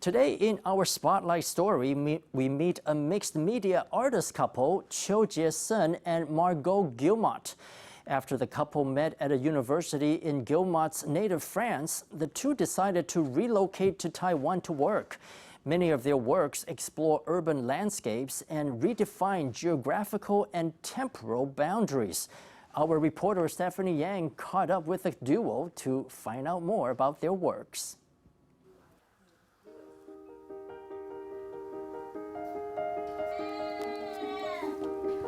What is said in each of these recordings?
Today in our Spotlight story, we meet a mixed media artist couple, Chieh-sen and Margot Guillemot. After the couple met at a university in Guillemot's native France, the two decided to relocate to Taiwan to work. Many of their works explore urban landscapes and redefine geographical and temporal boundaries. Our reporter Stephany Yang caught up with the duo to find out more about their works.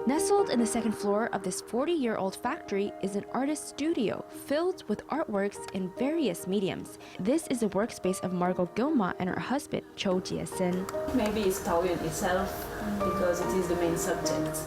Nestled in the second floor of this 40-year-old factory is an artist studio filled with artworks in various mediums. This is the workspace of Margot Guillemot and her husband, Chieh-sen. Maybe it's Taoyuan itself, because it is the main subject.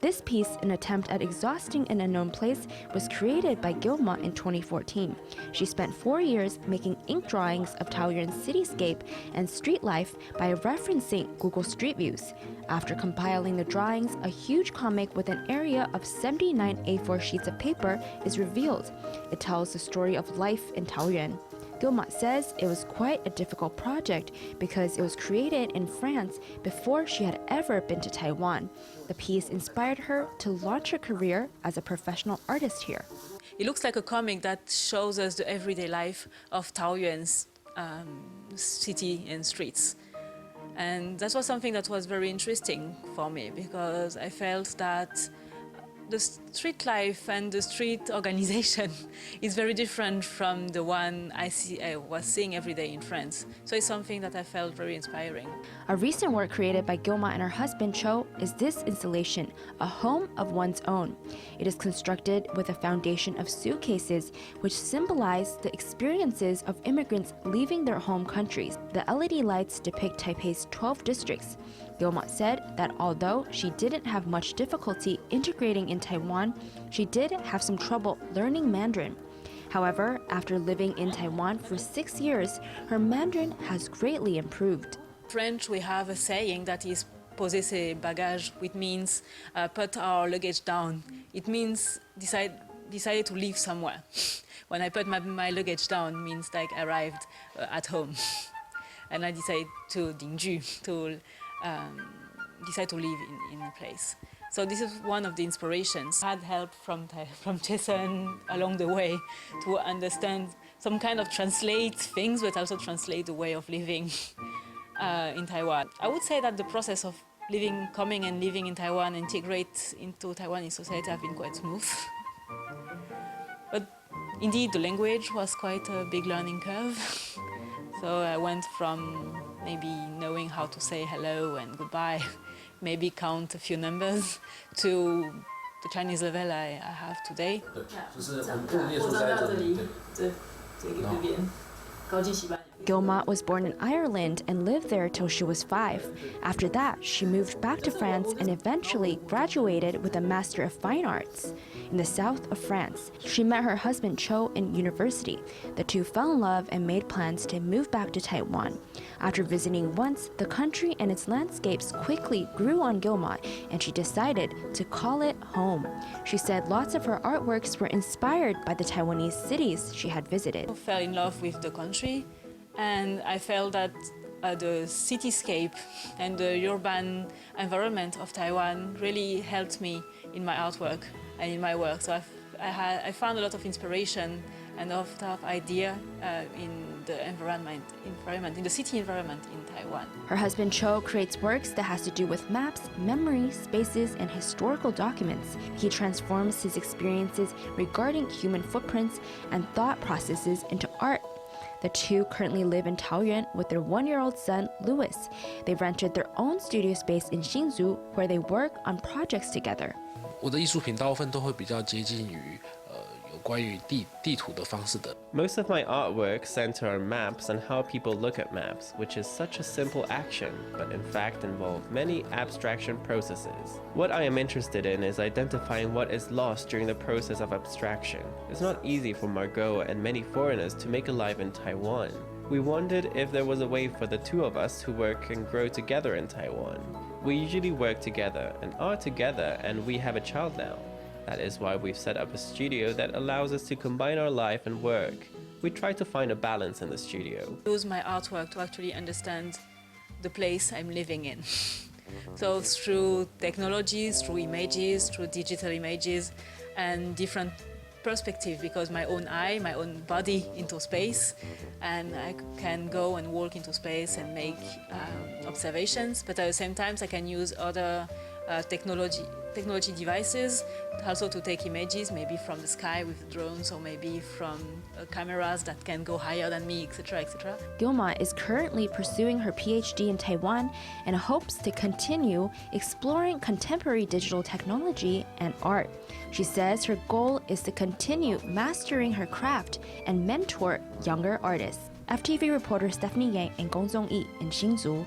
This piece, an attempt at exhausting an unknown place, was created by Guillemot in 2014. She spent 4 years making ink drawings of Taoyuan's cityscape and street life by referencing Google Street Views. After compiling the drawings, a huge comic with an area of 79 A4 sheets of paper is revealed. It tells the story of life in Taoyuan. Guillemot says it was quite a difficult project because it was created in France before she had ever been to Taiwan. The piece inspired her to launch her career as a professional artist here. It looks like a comic that shows us the everyday life of Taoyuan's city and streets. And that was something that was very interesting for me because I felt that the street life and the street organization is very different from the one I was seeing every day in France. So it's something that I felt very inspiring. A recent work created by Guillemot and her husband Chiu is this installation, A Home of One's Own. It is constructed with a foundation of suitcases which symbolize the experiences of immigrants leaving their home countries. The LED lights depict Taipei's 12 districts. Guillemot said that although she didn't have much difficulty integrating in Taiwan, she did have some trouble learning Mandarin. However, after living in Taiwan for 6 years, her Mandarin has greatly improved. French, we have a saying that is poser ses bagages, which means put our luggage down. It means decided to leave somewhere. When I put my luggage down, means like arrived at home. And I decided to dingju, to decide to live in a place. So this is one of the inspirations. I had help from Chieh-sen along the way to understand some kind of translate things, but also translate the way of living in Taiwan. I would say that the process of coming and living in Taiwan, integrate into Taiwanese society have been quite smooth. But indeed, the language was quite a big learning curve. So I went from maybe knowing how to say hello and goodbye, maybe count a few numbers, to the Chinese level I have today. Guillemot was born in Ireland and lived there till she was 5. After that, she moved back to France and eventually graduated with a Master of Fine Arts. In the south of France, she met her husband Chiu in university. The two fell in love and made plans to move back to Taiwan. After visiting once, the country and its landscapes quickly grew on Guillemot, and she decided to call it home. She said lots of her artworks were inspired by the Taiwanese cities she had visited. I fell in love with the country, and I felt that the cityscape and the urban environment of Taiwan really helped me in my artwork and in my work. So I found a lot of inspiration and a lot of idea in the environment, in the city environment in Taiwan. Her husband Chiu creates works that has to do with maps, memories, spaces, and historical documents. He transforms his experiences regarding human footprints and thought processes into art. The two currently live in Taoyuan with their 1-year-old son, Louis. They've rented their own studio space in Hsinchu, where they work on projects together. 我的艺术品大部分都会比较接近于有关于地图的方式的。 Most of my artwork center on maps and how people look at maps, which is such a simple action, but in fact involve many abstraction processes. What I am interested in is identifying what is lost during the process of abstraction. It's not easy for Margot and many foreigners to make a life in Taiwan. We wondered if there was a way for the two of us to work and grow together in Taiwan. We usually work together and are together, and we have a child now. That is why we've set up a studio that allows us to combine our life and work. We try to find a balance in the studio. Use my artwork to actually understand the place I'm living in. So through technologies, through images, through digital images, and different perspective, because my own eye, my own body into space, and I can go and walk into space and make observations, but at the same time I can use other technology devices also to take images, maybe from the sky with drones, or maybe from cameras that can go higher than me, etc., etc. Guillemot is currently pursuing her PhD in Taiwan and hopes to continue exploring contemporary digital technology and art. She says her goal is to continue mastering her craft and mentor younger artists. FTV reporter Stephany Yang and Gong Zong-yi in Hsinchu.